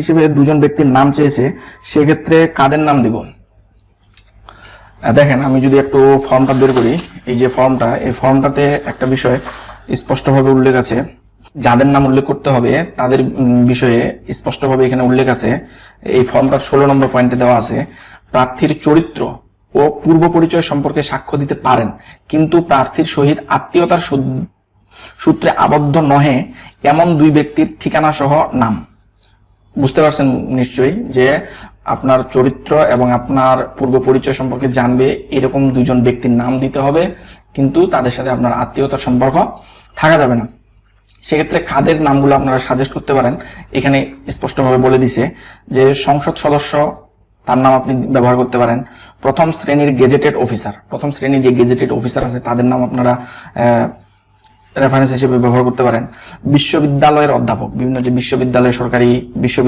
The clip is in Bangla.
হিসেবে দুজন ব্যক্তির নাম চেয়েছে, সেক্ষেত্রে কাদের নাম দিব? দেখেন, আমি যদি একটু ফর্মটা বের করি, এই যে ফর্মটা, এই ফর্মটাতে একটা বিষয় স্পষ্টভাবে উল্লেখ আছে, যাদের নাম উল্লেখ করতে হবে তাদের বিষয়ে স্পষ্টভাবে এখানে উল্লেখ আছে। এই ফর্মটার 16 নম্বর পয়েন্টে দেওয়া আছে, প্রার্থীর চরিত্র ও পূর্ব পরিচয় সম্পর্কে সাক্ষ্য দিতে পারেন, কিন্তু প্রার্থীর সহিত আত্মীয়তার সূত্রে আবদ্ধ নহে এমন দুই ব্যক্তির ঠিকানা সহ নাম। বুঝতে পারছেন নিশ্চয়ই যে আপনার চরিত্র এবং আপনার পূর্ব পরিচয় সম্পর্কে জানবে এরকম দুজন ব্যক্তির নাম দিতে হবে, কিন্তু তাদের সাথে আপনার আত্মীয়তার সম্পর্ক থাকা যাবে না। সেক্ষেত্রে কাদের নামগুলো আপনারা সাজেস্ট করতে পারেন, এখানে স্পষ্টভাবে বলে দিছে যে সংসদ সদস্য, তার নাম আপনি ব্যবহার করতে পারেন। প্রথম শ্রেণীর গেজেটেড অফিসার, প্রথম শ্রেণীর যে গেজেটেড অফিসার আছে তাদের নাম আপনারা রেফারেন্স হিসেবে ব্যবহার করতে পারেন। বিশ্ববিদ্যালয়ের অধ্যাপক, বিভিন্ন যে বিশ্ববিদ্যালয়, সরকারি বিশ্ববিদ্যালয়